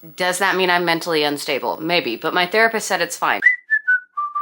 Does that mean I'm mentally unstable? Maybe, but my therapist said it's fine.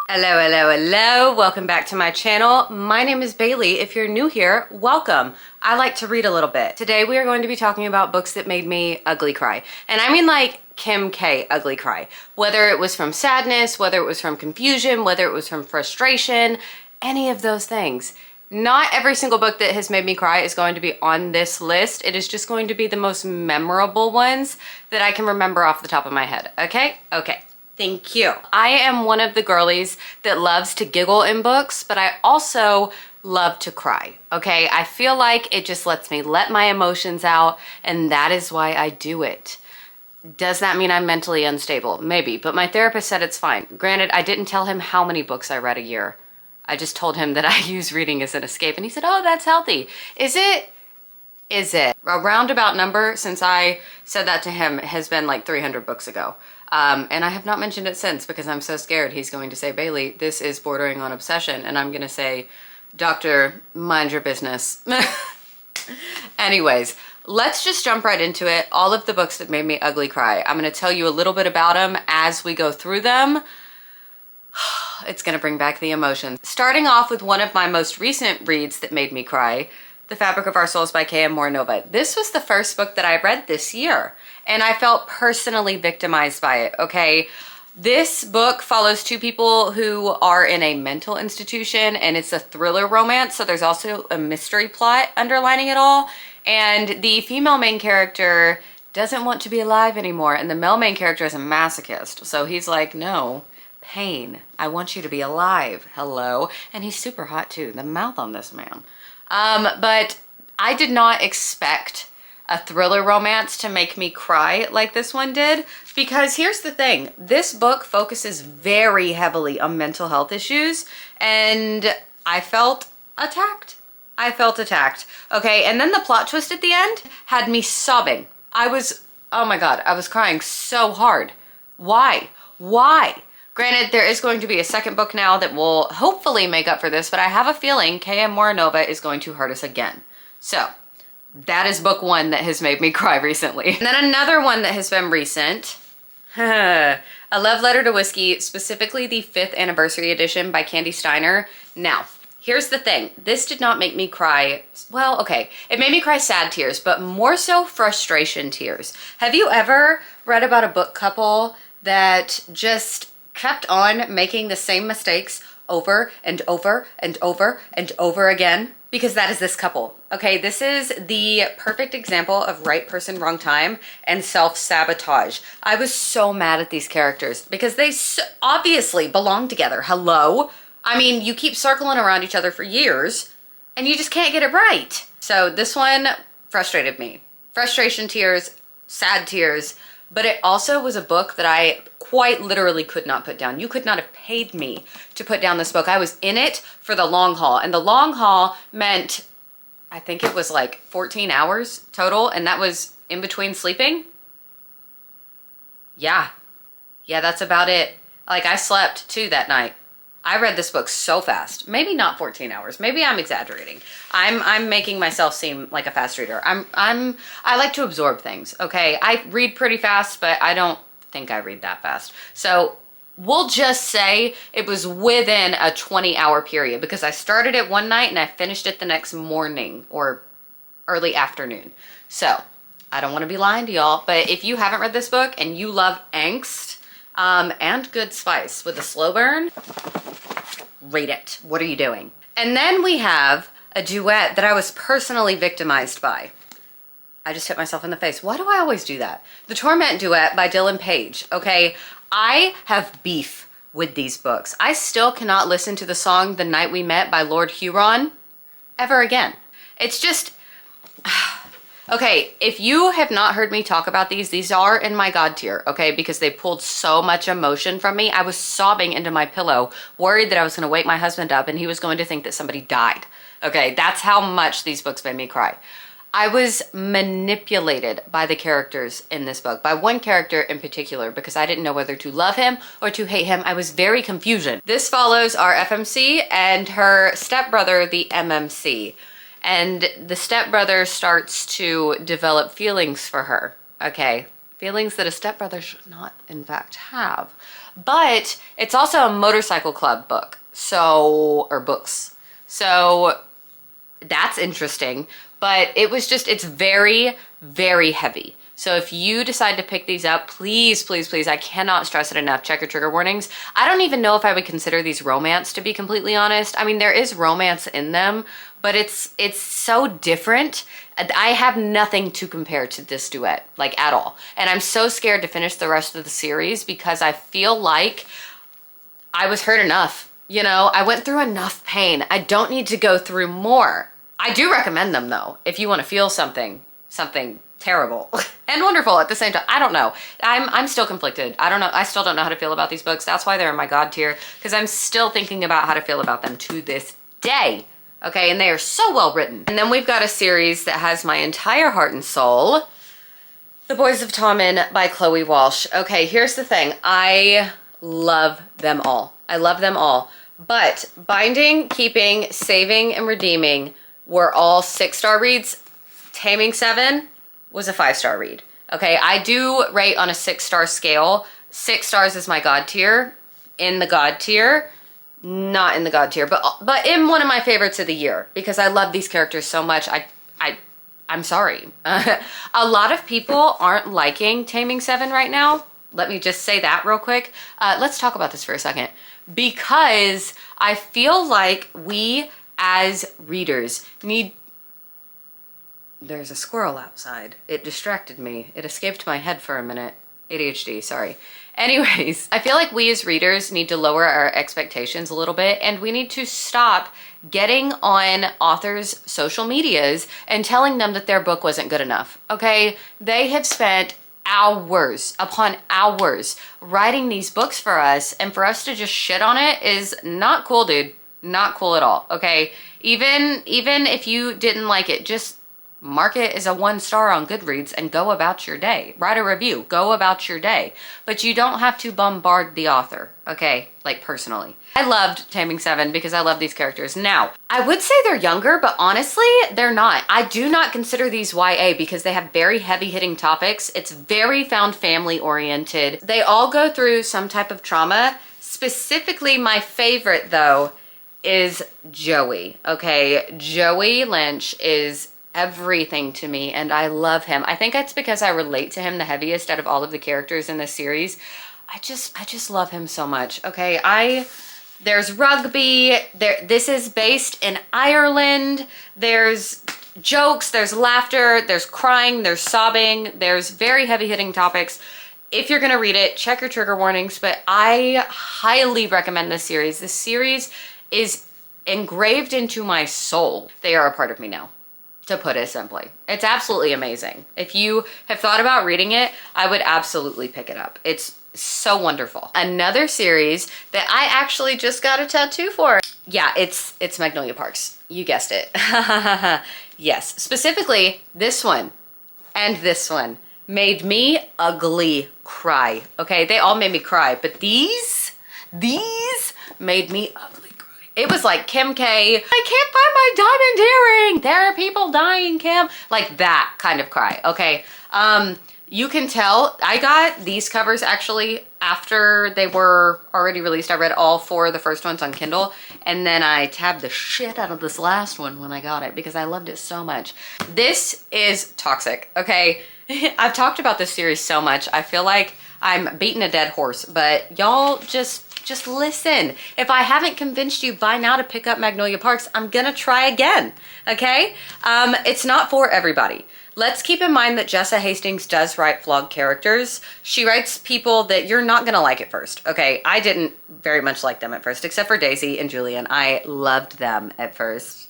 Hello, hello, hello. Welcome back to my channel. My name is Bailey. If you're new here, welcome. I like to read a little bit. Today we are going to be talking about books that made me ugly cry. And I mean like Kim K ugly cry. Whether it was from sadness, whether it was from confusion, whether it was from frustration, any of those things. Not every single book that has made me cry is going to be on this list. It is just going to be the most memorable ones that I can remember off the top of my head. Okay? Okay. Thank you. I am one of the girlies that loves to giggle in books, but I also love to cry, okay? I feel like it just lets me let my emotions out, and that is why I do it. Does that mean I'm mentally unstable? Maybe, but my therapist said it's fine. Granted, I didn't tell him how many books I read a year. I just told him that I use reading as an escape, and he said, oh, that's healthy. Is it? Is it? A roundabout number since I said that to him has been like 300 books ago. And I have not mentioned it since because I'm so scared he's going to say, Bailey, this is bordering on obsession. And I'm going to say, doctor, mind your business. Anyways, let's just jump right into it. All of the books that made me ugly cry. I'm going to tell you a little bit about them as we go through them. It's going to bring back the emotions. Starting off with one of my most recent reads that made me cry, The Fabric of Our Souls by K.M. Morinova. This was the first book that I read this year, and I felt personally victimized by it, okay? This book follows two people who are in a mental institution, and it's a thriller romance, so there's also a mystery plot underlining it all. And the female main character doesn't want to be alive anymore, and the male main character is a masochist. So he's like, no, pain. I want you to be alive. Hello. And he's super hot too. The mouth on this man. But I did not expect a thriller romance to make me cry like this one did, because here's the thing. This book focuses very heavily on mental health issues, and I felt attacked. I felt attacked. Okay, and then the plot twist at the end had me sobbing. Oh my God, I was crying so hard. Why? Why? Granted, there is going to be a second book now that will hopefully make up for this, but I have a feeling K.M. Morinova is going to hurt us again. So that is book one that has made me cry recently. And then another one that has been recent, A Love Letter to Whiskey, specifically the 5th anniversary edition by Candy Steiner. Now, here's the thing. This did not make me cry. Well, okay. It made me cry sad tears, but more so frustration tears. Have you ever read about a book couple that just kept on making the same mistakes over and over and over and over again? Because that is this couple. Okay, this is the perfect example of right person, wrong time and self-sabotage. I was so mad at these characters because they obviously belong together. Hello? I mean, you keep circling around each other for years and you just can't get it right. So this one frustrated me. Frustration tears, sad tears, but it also was a book that I quite literally could not put down. You could not have paid me to put down this book. I was in it for the long haul, and the long haul meant, I think it was like 14 hours total, and that was in between sleeping. Yeah, that's about it. Like, I slept too that night. I read this book so fast. Maybe not 14 hours. Maybe I'm exaggerating. I'm making myself seem like a fast reader. I like to absorb things, okay? I read pretty fast, but I don't think I read that fast. So we'll just say it was within a 20-hour period because I started it one night and I finished it the next morning or early afternoon. So I don't want to be lying to y'all, but if you haven't read this book and you love angst, and good spice with a slow burn, read it. What are you doing? And then we have a duet that I was personally victimized by. I just hit myself in the face. Why do I always do that? The Torment duet by Dylan Page. Okay, I have beef with these books. I still cannot listen to the song The Night We Met by Lord Huron ever again. It's just... Okay, if you have not heard me talk about these are in my God tier, okay? Because they pulled so much emotion from me. I was sobbing into my pillow, worried that I was going to wake my husband up and he was going to think that somebody died. Okay, that's how much these books made me cry. I was manipulated by the characters in this book, by one character in particular, because I didn't know whether to love him or to hate him. I was very confused. This follows our FMC and her stepbrother, the MMC. And the stepbrother starts to develop feelings for her. Okay, Feelings that a stepbrother should not, in fact, have. But it's also a motorcycle club book. So, or books. So that's interesting. But it was just, it's very, very heavy. So if you decide to pick these up, please, please, please, I cannot stress it enough, check your trigger warnings. I don't even know if I would consider these romance, to be completely honest. I mean, there is romance in them, but it's so different. I have nothing to compare to this duet, like at all. And I'm so scared to finish the rest of the series because I feel like I was hurt enough. You know, I went through enough pain. I don't need to go through more. I do recommend them though, if you want to feel something terrible and wonderful at the same time. I don't know. I'm still conflicted. I don't know. I still don't know how to feel about these books. That's why they're in my God tier, because I'm still thinking about how to feel about them to this day. Okay, and they are so well written. And then we've got a series that has my entire heart and soul. The Boys of Tommen by Chloe Walsh. Okay, here's the thing. I love them all. I love them all. But Binding, Keeping, Saving, and Redeeming were all 6-star reads. Taming 7 was a 5-star read. Okay, I do rate on a 6-star scale. 6 stars is my God tier. In the God tier. Not in the God tier, but in one of my favorites of the year, because I love these characters so much. I'm sorry. A lot of people aren't liking Taming 7 right now. Let me just say that real quick. Let's talk about this for a second, because I feel like we as readers need... There's a squirrel outside. It distracted me. It escaped my head for a minute. ADHD, sorry. Anyways, I feel like we as readers need to lower our expectations a little bit, and we need to stop getting on authors' social medias and telling them that their book wasn't good enough, okay? They have spent hours upon hours writing these books for us, and for us to just shit on it is not cool, dude. Not cool at all, okay? Even if you didn't like it, just mark it as a 1-star on Goodreads and go about your day. Write a review, go about your day. But you don't have to bombard the author, okay? Like personally. I loved Taming 7 because I love these characters. Now, I would say they're younger, but honestly, they're not. I do not consider these YA because they have very heavy-hitting topics. It's very found family oriented. They all go through some type of trauma. Specifically, my favorite though is Joey, okay? Joey Lynch is everything to me, and I love him. I think it's because I relate to him the heaviest out of all of the characters in this series. I just love him so much. Okay, there's rugby. This is based in Ireland. There's jokes, there's laughter, there's crying, there's sobbing, there's very heavy-hitting topics. If you're gonna read it, check your trigger warnings, but I highly recommend this series. This series is engraved into my soul. They are a part of me now, to put it simply. It's absolutely amazing. If you have thought about reading it, I would absolutely pick it up. It's so wonderful. Another series that I actually just got a tattoo for. Yeah, it's Magnolia Parks. You guessed it. Yes, specifically this one and this one made me ugly cry. Okay, they all made me cry, but these made me ugly. It was like Kim K, I can't find my diamond earring. There are people dying, Kim. Like that kind of cry, okay? You can tell, I got these covers actually after they were already released. I read all 4 of the first ones on Kindle, and then I tabbed the shit out of this last one when I got it because I loved it so much. This is toxic, okay? I've talked about this series so much. I feel like I'm beating a dead horse, but y'all just listen. If I haven't convinced you by now to pick up Magnolia Parks, I'm gonna try again, okay? It's not for everybody. Let's keep in mind that Jessa Hastings does write flawed characters. She writes people that you're not gonna like at first, okay? I didn't very much like them at first, except for Daisy and Julian. I loved them at first.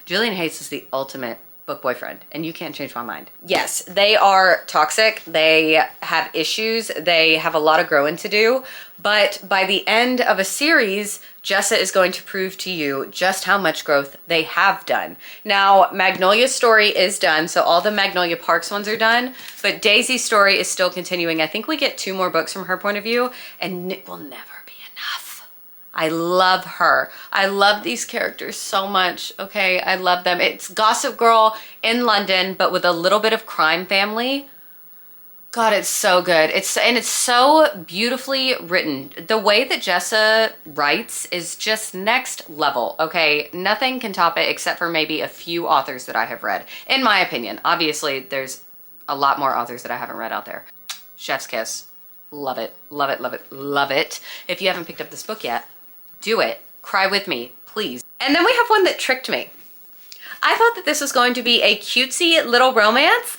Julian Hayes is the ultimate book boyfriend, and you can't change my mind. Yes, they are toxic. They have issues. They have a lot of growing to do, but by the end of a series, Jessa is going to prove to you just how much growth they have done. Now, Magnolia's story is done, so all the Magnolia Parks ones are done, but Daisy's story is still continuing. I think we get 2 more books from her point of view, and it will never be enough. I love her. I love these characters so much, okay? I love them. It's Gossip Girl in London, but with a little bit of crime family. God, it's so good. It's so beautifully written. The way that Jessa writes is just next level, okay? Nothing can top it except for maybe a few authors that I have read, in my opinion. Obviously, there's a lot more authors that I haven't read out there. Chef's kiss. Love it, love it, love it, love it. If you haven't picked up this book yet, do it. Cry with me, please. And then we have one that tricked me. I thought that this was going to be a cutesy little romance.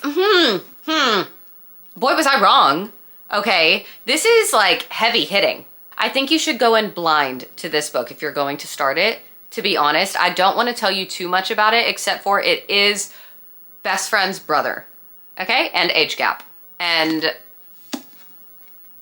Boy, was I wrong. Okay, this is like heavy hitting. I think you should go in blind to this book if you're going to start it, to be honest. I don't want to tell you too much about it, except for it is best friend's brother, okay? And age gap. And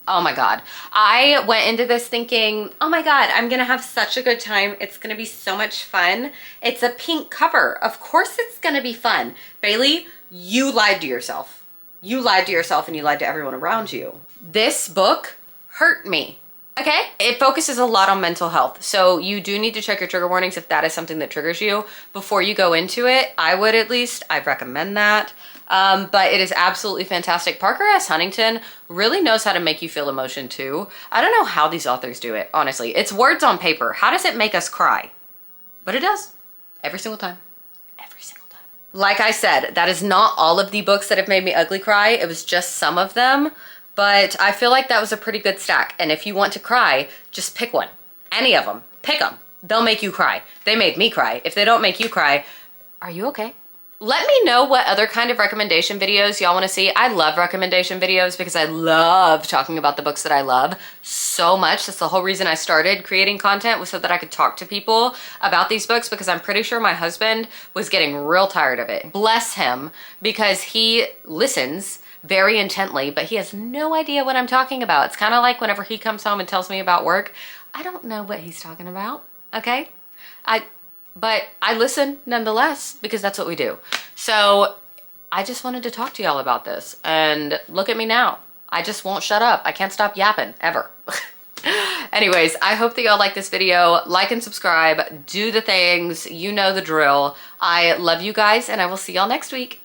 oh my God. I went into this thinking, oh my God, I'm gonna have such a good time. It's gonna be so much fun. It's a pink cover. Of course it's gonna be fun. Bailey, you lied to yourself. You lied to yourself and you lied to everyone around you. This book hurt me, okay? It focuses a lot on mental health. So you do need to check your trigger warnings if that is something that triggers you before you go into it. I would at least, I'd recommend that. But it is absolutely fantastic. Parker S. Huntington really knows how to make you feel emotion too. I don't know how these authors do it, honestly. It's words on paper. How does it make us cry? But it does. Every single time. Every single time. Like I said, that is not all of the books that have made me ugly cry. It was just some of them. But I feel like that was a pretty good stack. And if you want to cry, just pick one. Any of them. Pick them. They'll make you cry. They made me cry. If they don't make you cry, are you okay? Let me know what other kind of recommendation videos y'all want to see. I love recommendation videos because I love talking about the books that I love so much. That's the whole reason I started creating content, was so that I could talk to people about these books, because I'm pretty sure my husband was getting real tired of it. Bless him, because he listens very intently, but he has no idea what I'm talking about. It's kind of like whenever he comes home and tells me about work, I don't know what he's talking about, okay? But I listen nonetheless, because that's what we do. So I just wanted to talk to y'all about this, and look at me now. I just won't shut up. I can't stop yapping ever. Anyways, I hope that y'all like this video. Like and subscribe, do the things, you know the drill. I love you guys, and I will see y'all next week.